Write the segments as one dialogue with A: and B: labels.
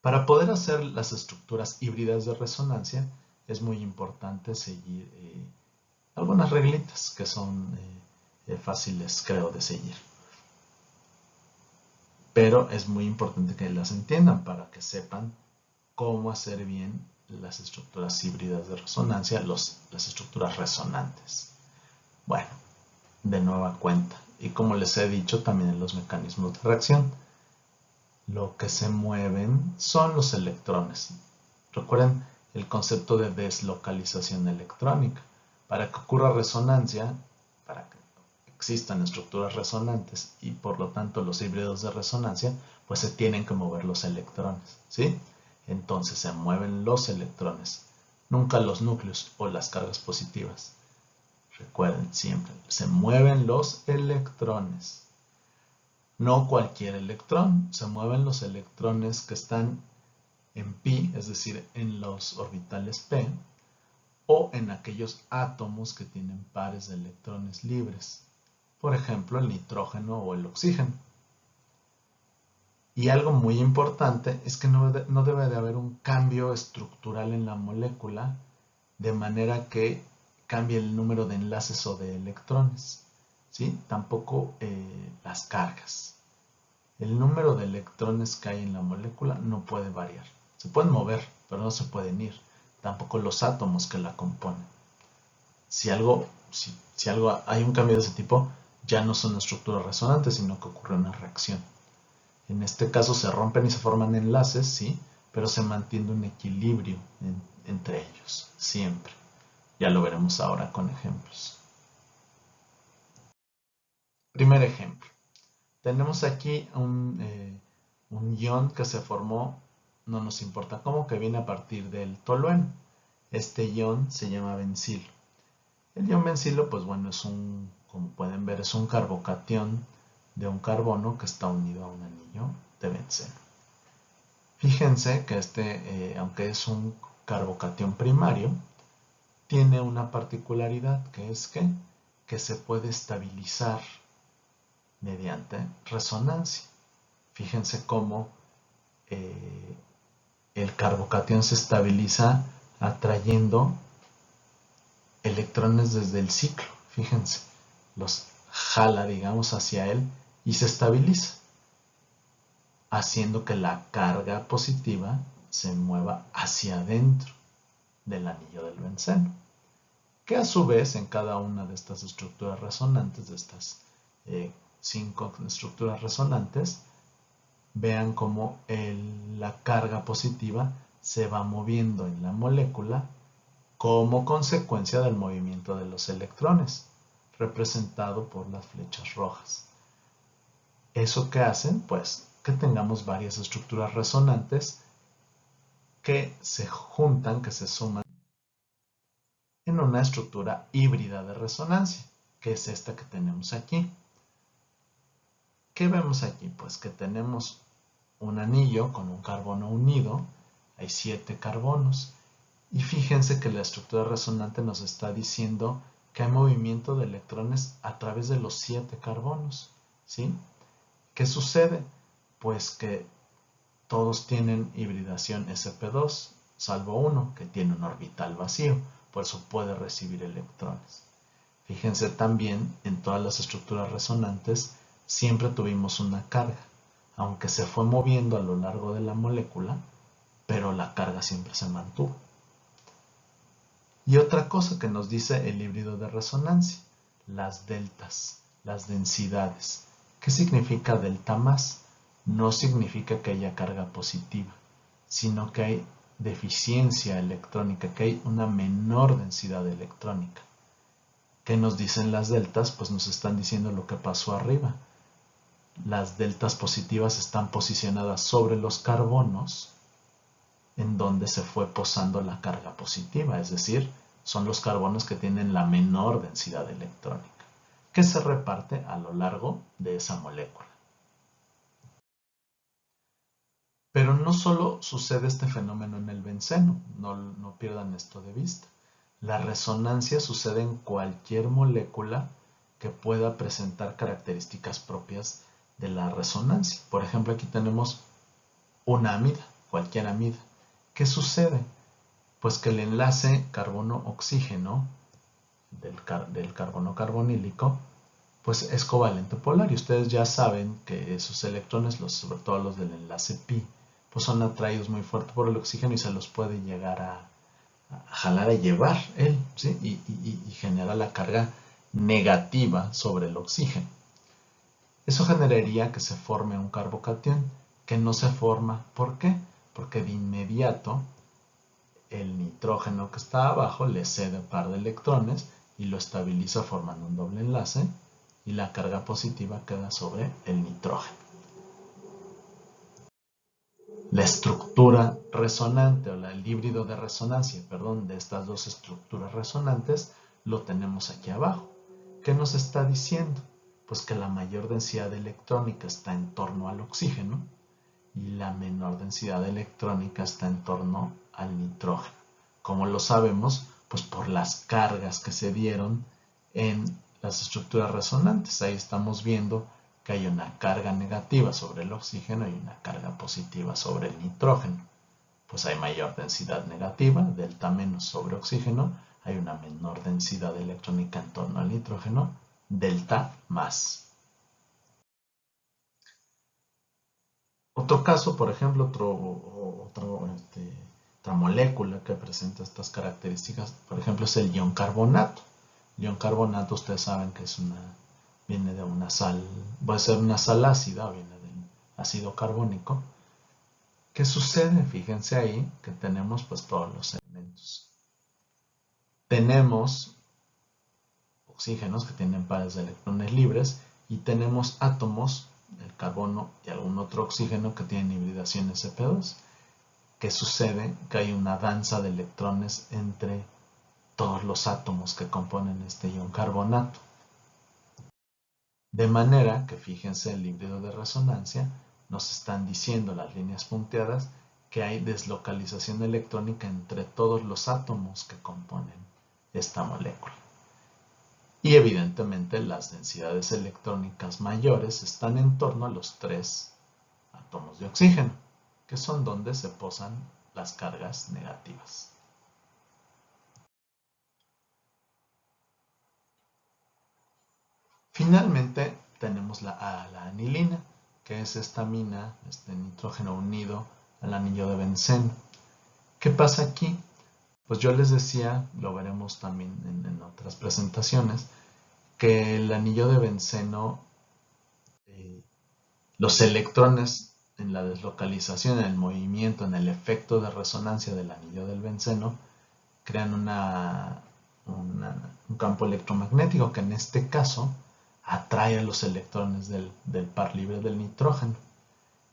A: Para poder hacer las estructuras híbridas de resonancia es muy importante seguir algunas reglitas que son fáciles, creo, de seguir. Pero es muy importante que las entiendan para que sepan cómo hacer bien las estructuras híbridas de resonancia, las estructuras resonantes. Bueno, de nueva cuenta, y como les he dicho también en los mecanismos de reacción, lo que se mueven son los electrones. Recuerden el concepto de deslocalización electrónica. Para que ocurra resonancia, para que existan estructuras resonantes y por lo tanto los híbridos de resonancia, pues se tienen que mover los electrones, ¿sí? Entonces se mueven los electrones, nunca los núcleos o las cargas positivas. Recuerden siempre, se mueven los electrones. No cualquier electrón, se mueven los electrones que están en pi, es decir, en los orbitales p, o en aquellos átomos que tienen pares de electrones libres. Por ejemplo, el nitrógeno o el oxígeno. Y algo muy importante es que no debe de haber un cambio estructural en la molécula de manera que cambie el número de enlaces o de electrones, ¿sí? Tampoco las cargas. El número de electrones que hay en la molécula no puede variar. Se pueden mover, pero no se pueden ir. Tampoco los átomos que la componen. Si hay un cambio de ese tipo, ya no son estructuras resonantes, sino que ocurre una reacción. En este caso se rompen y se forman enlaces, sí, pero se mantiene un equilibrio entre ellos, siempre. Ya lo veremos ahora con ejemplos. Primer ejemplo. Tenemos aquí un ion que se formó, no nos importa cómo, que viene a partir del tolueno. Este ion se llama bencilo. El ion bencilo, pues bueno, como pueden ver, es un carbocatión de un carbono que está unido a un anillo de benceno. Fíjense que aunque es un carbocatión primario, tiene una particularidad que es que se puede estabilizar mediante resonancia. Fíjense cómo el carbocatión se estabiliza atrayendo electrones desde el ciclo. Fíjense, los jala, digamos, hacia él y se estabiliza, haciendo que la carga positiva se mueva hacia adentro del anillo del benceno, que a su vez en cada una de estas estructuras resonantes, de estas 5 estructuras resonantes, vean cómo la carga positiva se va moviendo en la molécula como consecuencia del movimiento de los electrones, representado por las flechas rojas. ¿Eso qué hacen? Pues que tengamos varias estructuras resonantes que se juntan, que se suman en una estructura híbrida de resonancia, que es esta que tenemos aquí. ¿Qué vemos aquí? Pues que tenemos un anillo con un carbono unido, hay 7 carbonos, y fíjense que la estructura resonante nos está diciendo que hay movimiento de electrones a través de los 7 carbonos, ¿sí? ¿Qué sucede? Pues que todos tienen hibridación sp2, salvo uno que tiene un orbital vacío, por eso puede recibir electrones. Fíjense también, en todas las estructuras resonantes siempre tuvimos una carga, aunque se fue moviendo a lo largo de la molécula, pero la carga siempre se mantuvo. Y otra cosa que nos dice el híbrido de resonancia, las deltas, las densidades. ¿Qué significa delta más? No significa que haya carga positiva, sino que hay deficiencia electrónica, que hay una menor densidad electrónica. ¿Qué nos dicen las deltas? Pues nos están diciendo lo que pasó arriba. Las deltas positivas están posicionadas sobre los carbonos en donde se fue posando la carga positiva, es decir, son los carbonos que tienen la menor densidad electrónica, que se reparte a lo largo de esa molécula. Pero no solo sucede este fenómeno en el benceno, no pierdan esto de vista. La resonancia sucede en cualquier molécula que pueda presentar características propias de la resonancia. Por ejemplo, aquí tenemos una amida. cualquier amida. ¿Qué sucede? Pues que el enlace carbono-oxígeno del carbono carbonílico pues es covalente polar, y ustedes ya saben que esos electrones, sobre todo los del enlace pi, pues son atraídos muy fuerte por el oxígeno y se los puede llegar a jalar, a llevar él, ¿sí? y genera la carga negativa sobre el oxígeno. Eso generaría que se forme un carbocatión, que no se forma. ¿Por qué? Porque de inmediato el nitrógeno que está abajo le cede un par de electrones y lo estabiliza formando un doble enlace, y la carga positiva queda sobre el nitrógeno. La estructura resonante, o el híbrido de resonancia, perdón, de estas dos estructuras resonantes, lo tenemos aquí abajo. ¿Qué nos está diciendo? Pues que la mayor densidad electrónica está en torno al oxígeno y la menor densidad electrónica está en torno al nitrógeno. ¿Cómo lo sabemos? Pues por las cargas que se dieron en las estructuras resonantes. Ahí estamos viendo que hay una carga negativa sobre el oxígeno y una carga positiva sobre el nitrógeno. Pues hay mayor densidad negativa, delta menos sobre oxígeno, hay una menor densidad electrónica en torno al nitrógeno, delta más. Otro caso, por ejemplo, otra molécula que presenta estas características, por ejemplo, es el ion carbonato. El ion carbonato, ustedes saben que viene de una sal, puede ser una sal ácida o viene del ácido carbónico. ¿Qué sucede? Fíjense ahí que tenemos pues todos los elementos. Tenemos oxígenos que tienen pares de electrones libres y tenemos átomos, el carbono y algún otro oxígeno que tienen hibridación sp2. ¿Qué sucede? Que hay una danza de electrones entre todos los átomos que componen este ion carbonato. De manera que, fíjense, el híbrido de resonancia nos están diciendo las líneas punteadas que hay deslocalización electrónica entre todos los átomos que componen esta molécula. Y evidentemente las densidades electrónicas mayores están en torno a los 3 átomos de oxígeno, que son donde se posan las cargas negativas. Finalmente tenemos la anilina, que es esta amina, este nitrógeno unido al anillo de benceno. ¿Qué pasa aquí? Pues yo les decía, lo veremos también en otras presentaciones, que el anillo de benceno, los electrones en la deslocalización, en el movimiento, en el efecto de resonancia del anillo del benceno, crean un campo electromagnético que en este caso atrae a los electrones del par libre del nitrógeno.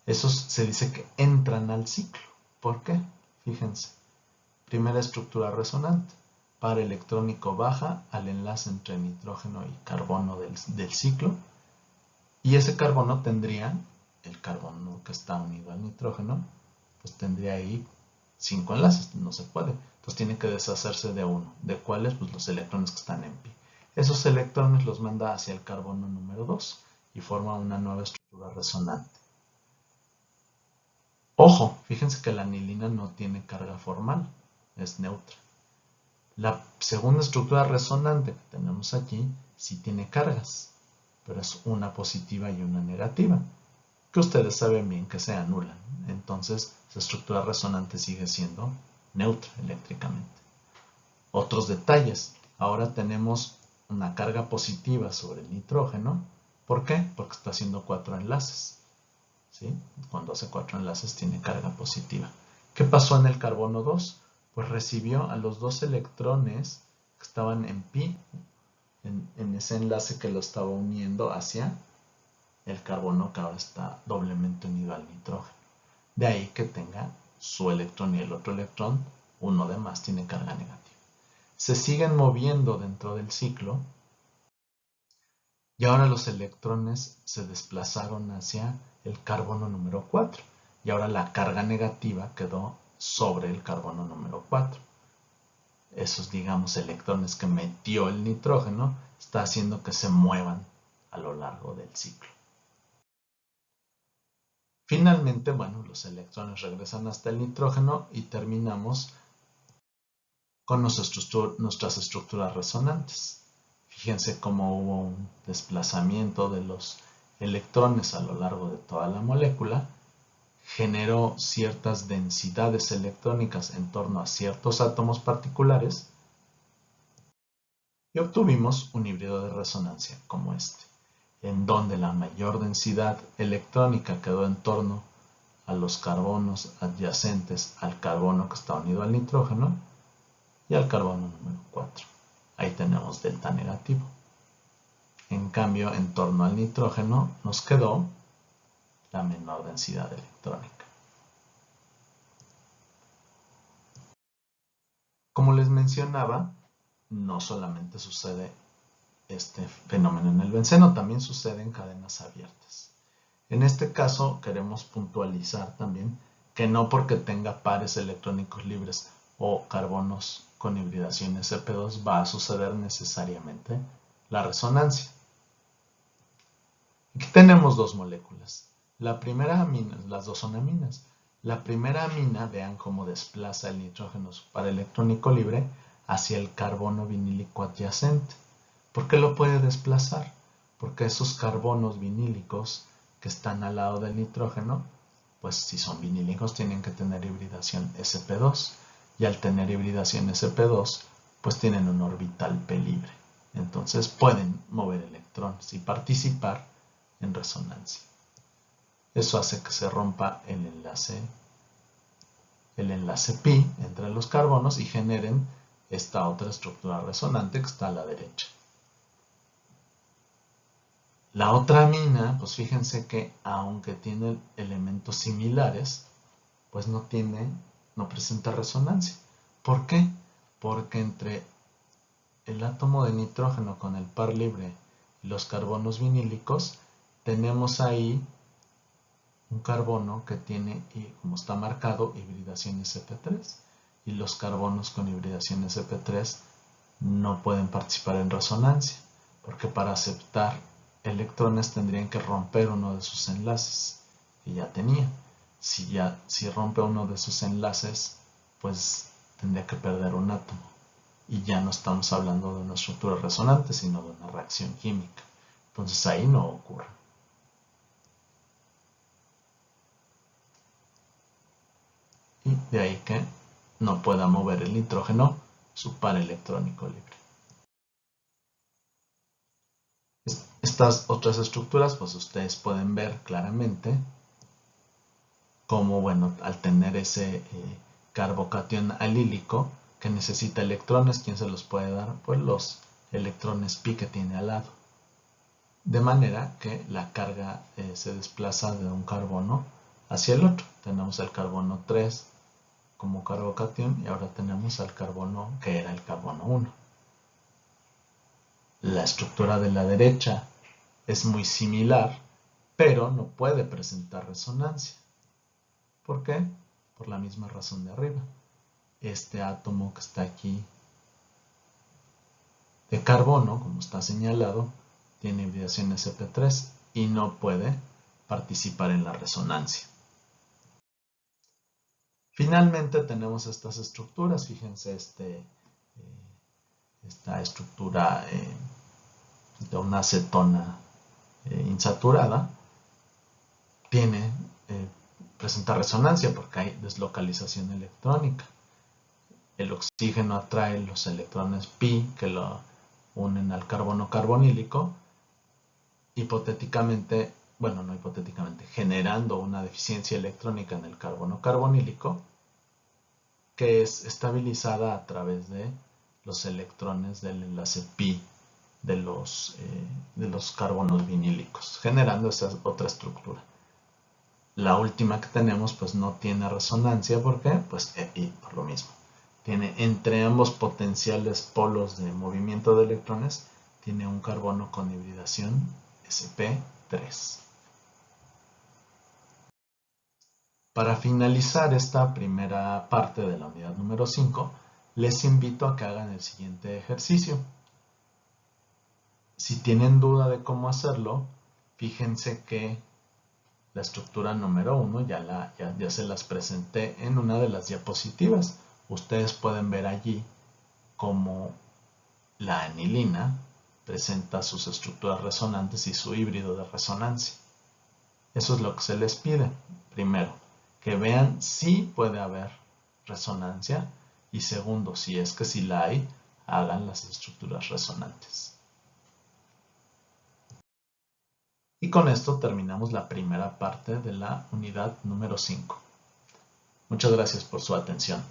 A: Esos se dice que entran al ciclo. ¿Por qué? Fíjense. Primera estructura resonante. Par electrónico baja al enlace entre nitrógeno y carbono del ciclo. Y ese carbono tendría, el carbono que está unido al nitrógeno, pues tendría ahí 5 enlaces. No se puede. Entonces tiene que deshacerse de uno. ¿De cuáles? Pues los electrones que están en pi. Esos electrones los manda hacia el carbono número 2 y forma una nueva estructura resonante. Ojo, fíjense que la anilina no tiene carga formal, es neutra. La segunda estructura resonante que tenemos aquí sí tiene cargas, pero es una positiva y una negativa, que ustedes saben bien que se anulan. Entonces, esa estructura resonante sigue siendo neutra eléctricamente. Otros detalles. Ahora tenemos una carga positiva sobre el nitrógeno. ¿Por qué? Porque está haciendo 4 enlaces. ¿Sí? Cuando hace 4 enlaces tiene carga positiva. ¿Qué pasó en el carbono 2? Pues recibió a los 2 electrones que estaban en pi, en ese enlace que lo estaba uniendo hacia el carbono que ahora está doblemente unido al nitrógeno. De ahí que tenga su electrón y el otro electrón, uno de más, tiene carga negativa. Se siguen moviendo dentro del ciclo y ahora los electrones se desplazaron hacia el carbono número 4 y ahora la carga negativa quedó sobre el carbono número 4. Esos, digamos, electrones que metió el nitrógeno está haciendo que se muevan a lo largo del ciclo. Finalmente, bueno, los electrones regresan hasta el nitrógeno y terminamos con nuestras estructuras resonantes. Fíjense cómo hubo un desplazamiento de los electrones a lo largo de toda la molécula, generó ciertas densidades electrónicas en torno a ciertos átomos particulares y obtuvimos un híbrido de resonancia como este, en donde la mayor densidad electrónica quedó en torno a los carbonos adyacentes al carbono que está unido al nitrógeno y al carbono número 4. Ahí tenemos delta negativo. En cambio, en torno al nitrógeno nos quedó la menor densidad electrónica. Como les mencionaba, no solamente sucede este fenómeno en el benceno, también sucede en cadenas abiertas. En este caso queremos puntualizar también que no porque tenga pares electrónicos libres o carbonos con hibridación sp2 va a suceder necesariamente la resonancia. Aquí tenemos dos moléculas. La primera amina, las dos son aminas. La primera amina, vean cómo desplaza el nitrógeno su par electrónico libre hacia el carbono vinílico adyacente. ¿Por qué lo puede desplazar? Porque esos carbonos vinílicos que están al lado del nitrógeno, pues si son vinílicos tienen que tener hibridación sp2. Y al tener hibridación sp2, pues tienen un orbital p libre. Entonces pueden mover electrones y participar en resonancia. Eso hace que se rompa el enlace pi entre los carbonos y generen esta otra estructura resonante que está a la derecha. La otra amina, pues fíjense que aunque tiene elementos similares, pues no presenta resonancia. ¿Por qué? Porque entre el átomo de nitrógeno con el par libre y los carbonos vinílicos, tenemos ahí un carbono que tiene, como está marcado, hibridación sp3. Y los carbonos con hibridación sp3 no pueden participar en resonancia, porque para aceptar electrones tendrían que romper uno de sus enlaces, que ya tenía. Si rompe uno de sus enlaces, pues tendría que perder un átomo. Y ya no estamos hablando de una estructura resonante, sino de una reacción química. Entonces ahí no ocurre. Y de ahí que no pueda mover el nitrógeno su par electrónico libre. Estas otras estructuras, pues ustedes pueden ver claramente cómo, bueno, al tener ese carbocatión alílico que necesita electrones, ¿quién se los puede dar? Pues los electrones pi que tiene al lado. De manera que la carga se desplaza de un carbono hacia el otro. Tenemos el carbono 3 como carbocatión y ahora tenemos al carbono que era el carbono 1. La estructura de la derecha es muy similar, pero no puede presentar resonancia. ¿Por qué? Por la misma razón de arriba. Este átomo que está aquí de carbono, como está señalado, tiene hibridación sp3 y no puede participar en la resonancia. Finalmente tenemos estas estructuras. Fíjense esta estructura de una acetona insaturada presenta resonancia porque hay deslocalización electrónica. El oxígeno atrae los electrones pi que lo unen al carbono carbonílico, hipotéticamente, bueno, no hipotéticamente, generando una deficiencia electrónica en el carbono carbonílico que es estabilizada a través de los electrones del enlace pi de los carbonos vinílicos, generando esa otra estructura. La última que tenemos pues no tiene resonancia. ¿Por qué? Pues por lo mismo. Tiene entre ambos potenciales polos de movimiento de electrones, tiene un carbono con hibridación sp3. Para finalizar esta primera parte de la unidad número 5, les invito a que hagan el siguiente ejercicio. Si tienen duda de cómo hacerlo, fíjense que La estructura número 1 ya se las presenté en una de las diapositivas. Ustedes pueden ver allí cómo la anilina presenta sus estructuras resonantes y su híbrido de resonancia. Eso es lo que se les pide. Primero, que vean si puede haber resonancia, y segundo, si es que sí la hay, hagan las estructuras resonantes. Y con esto terminamos la primera parte de la unidad número 5. Muchas gracias por su atención.